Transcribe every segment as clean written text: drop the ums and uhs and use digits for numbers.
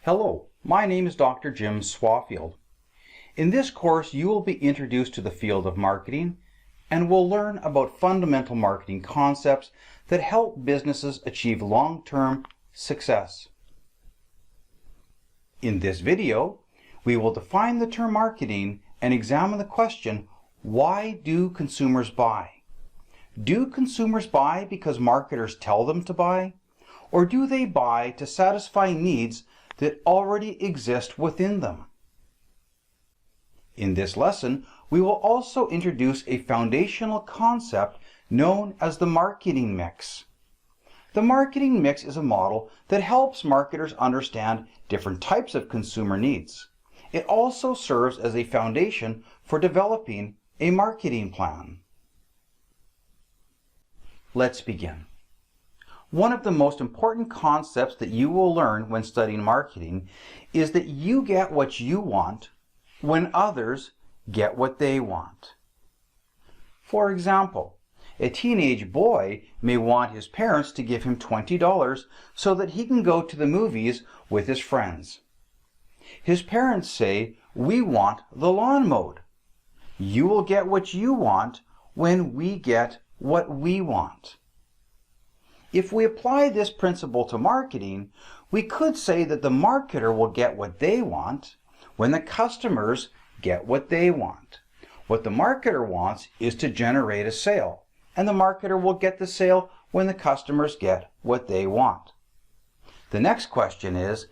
Hello, my name is Dr. Jim Swafield. In this course, you will be introduced to the field of marketing and will learn about fundamental marketing concepts that help businesses achieve long-term success. In this video, we will define the term marketing and examine the question, why do consumers buy? Do consumers buy because marketers tell them to buy? Or do they buy to satisfy needs that already exist within them? In this lesson, we will also introduce a foundational concept known as the marketing mix. The marketing mix is a model that helps marketers understand different types of consumer needs. It also serves as a foundation for developing a marketing plan. Let's begin. One of the most important concepts that you will learn when studying marketing is that you get what you want when others get what they want. For example, a teenage boy may want his parents to give him $20 so that he can go to the movies with his friends. His parents say, "We want the lawn mowed." You will get what you want when we get what we want. If we apply this principle to marketing, we could say that the marketer will get what they want when the customers get what they want. What the marketer wants is to generate a sale, and the marketer will get the sale when the customers get what they want. The next question is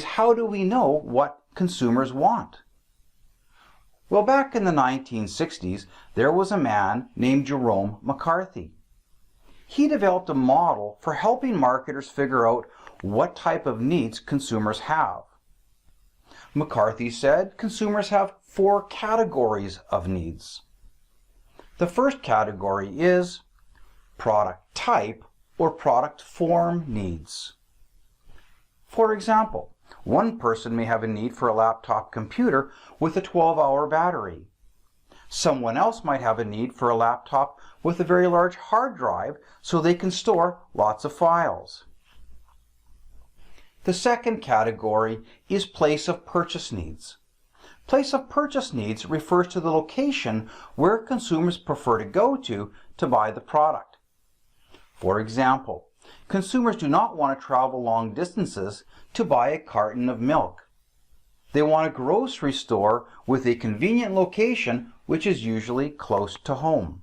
how do we know what consumers want? Well, back in the 1960s, there was a man named Jerome McCarthy. He developed a model for helping marketers figure out what type of needs consumers have. McCarthy said consumers have 4 categories of needs. The first category is product type or product form needs. For example, one person may have a need for a laptop computer with a 12-hour battery. Someone else might have a need for a laptop with a very large hard drive so they can store lots of files. The second category is place of purchase needs. Place of purchase needs refers to the location where consumers prefer to go to buy the product. For example, consumers do not want to travel long distances to buy a carton of milk. They want a grocery store with a convenient location which is usually close to home.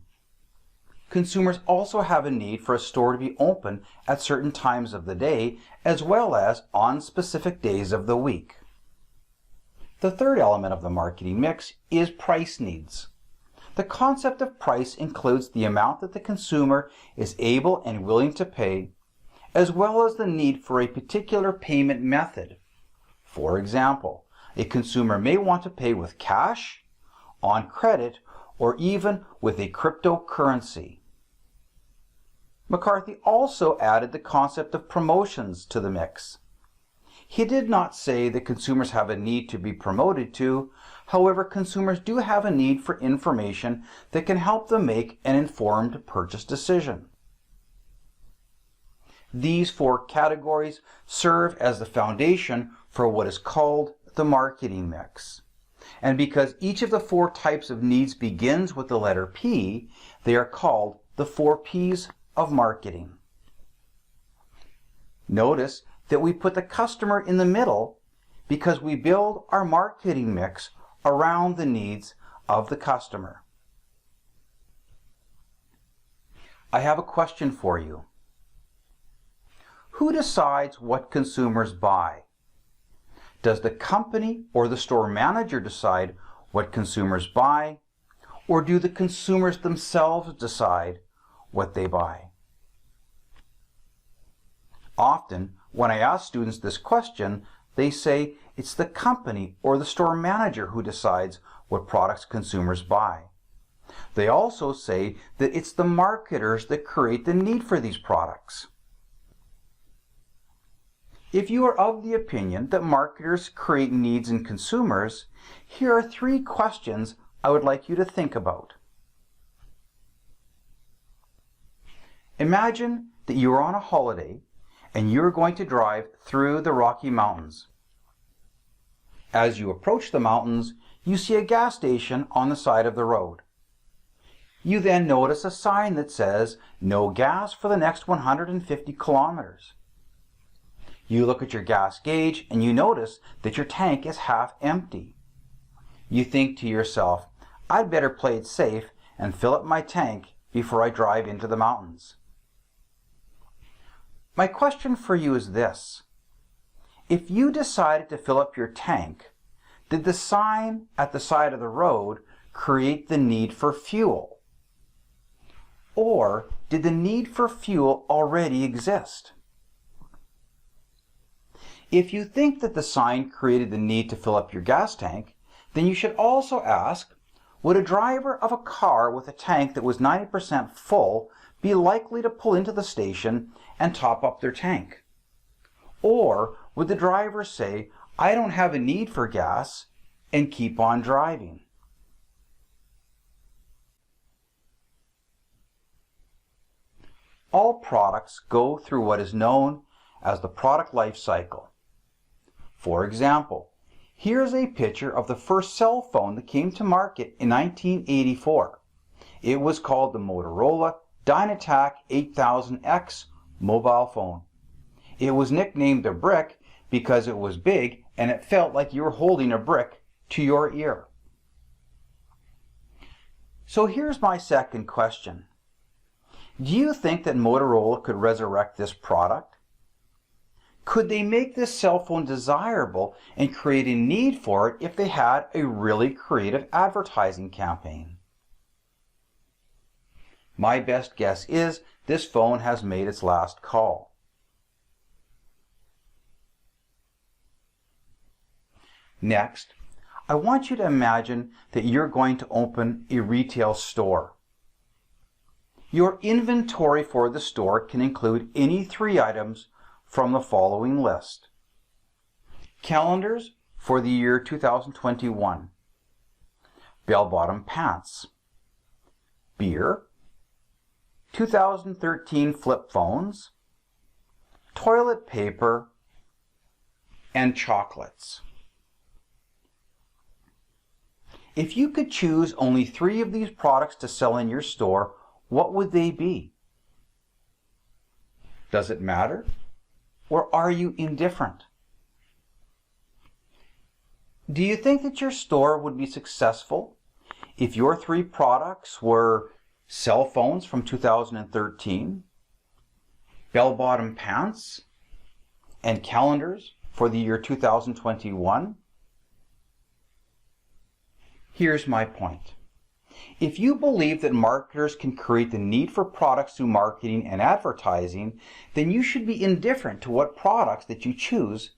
Consumers also have a need for a store to be open at certain times of the day as well as on specific days of the week. The third element of the marketing mix is price needs. The concept of price includes the amount that the consumer is able and willing to pay, as well as the need for a particular payment method. For example, a consumer may want to pay with cash, on credit, or even with a cryptocurrency. McCarthy also added the concept of promotions to the mix. He did not say that consumers have a need to be promoted to. However, consumers do have a need for information that can help them make an informed purchase decision. These 4 categories serve as the foundation for what is called the marketing mix. And because each of the 4 types of needs begins with the letter P, they are called the 4 Ps of marketing. Notice that we put the customer in the middle because we build our marketing mix around the needs of the customer. I have a question for you. Who decides what consumers buy? Does the company or the store manager decide what consumers buy, or do the consumers themselves decide what they buy? Often, when I ask students this question, they say it's the company or the store manager who decides what products consumers buy. They also say that it's the marketers that create the need for these products. If you are of the opinion that marketers create needs in consumers, here are 3 questions I would like you to think about. Imagine that you are on a holiday and you're going to drive through the Rocky Mountains. As you approach the mountains, you see a gas station on the side of the road. You then notice a sign that says, "No gas for the next 150 kilometers." You look at your gas gauge and you notice that your tank is half empty. You think to yourself, "I'd better play it safe and fill up my tank before I drive into the mountains." My question for you is this. If you decided to fill up your tank, did the sign at the side of the road create the need for fuel? Or did the need for fuel already exist? If you think that the sign created the need to fill up your gas tank, then you should also ask, would a driver of a car with a tank that was 90% full be likely to pull into the station and top up their tank? Or would the driver say, "I don't have a need for gas," and keep on driving? All products go through what is known as the product life cycle. For example, here's a picture of the first cell phone that came to market in 1984. It was called the Motorola Dynatac 8000X mobile phone. It was nicknamed the Brick because it was big and it felt like you were holding a brick to your ear. So here's my second question. Do you think that Motorola could resurrect this product? Could they make this cell phone desirable and create a need for it if they had a really creative advertising campaign? My best guess is this phone has made its last call. Next, I want you to imagine that you're going to open a retail store. Your inventory for the store can include any 3 items from the following list. Calendars for the year 2021. Bell-bottom pants. Beer. 2013 flip phones. Toilet paper. And chocolates. If you could choose only 3 of these products to sell in your store, what would they be? Does it matter? Or are you indifferent? Do you think that your store would be successful if your 3 products were cell phones from 2013, bell-bottom pants, and calendars for the year 2021? Here's my point. If you believe that marketers can create the need for products through marketing and advertising, then you should be indifferent to what products that you choose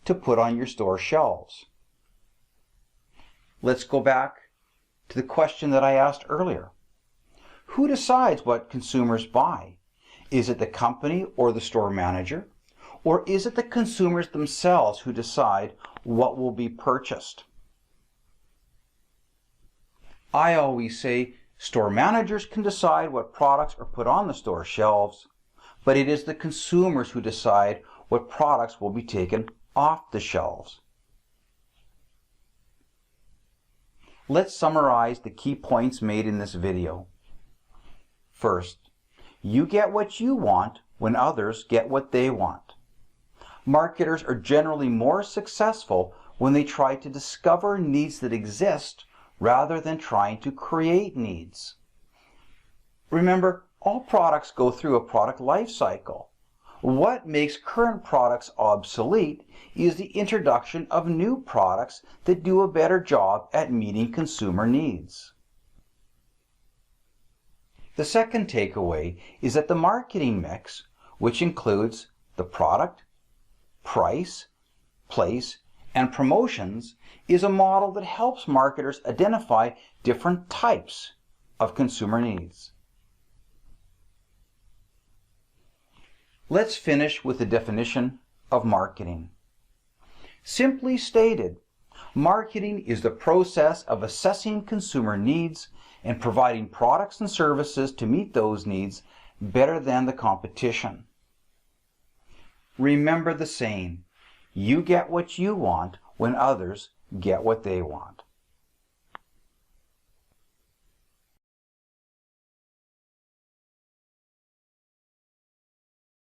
to put on your store shelves. Let's go back to the question that I asked earlier. Who decides what consumers buy? Is it the company or the store manager? Or is it the consumers themselves who decide what will be purchased? I always say store managers can decide what products are put on the store shelves, but it is the consumers who decide what products will be taken off the shelves. Let's summarize the key points made in this video. First, you get what you want when others get what they want. Marketers are generally more successful when they try to discover needs that exist rather than trying to create needs. Remember, all products go through a product life cycle. What makes current products obsolete is the introduction of new products that do a better job at meeting consumer needs. The second takeaway is that the marketing mix, which includes the product, price, place, and promotions, is a model that helps marketers identify different types of consumer needs. Let's finish with the definition of marketing. Simply stated, marketing is the process of assessing consumer needs and providing products and services to meet those needs better than the competition. Remember the saying, you get what you want when others get what they want.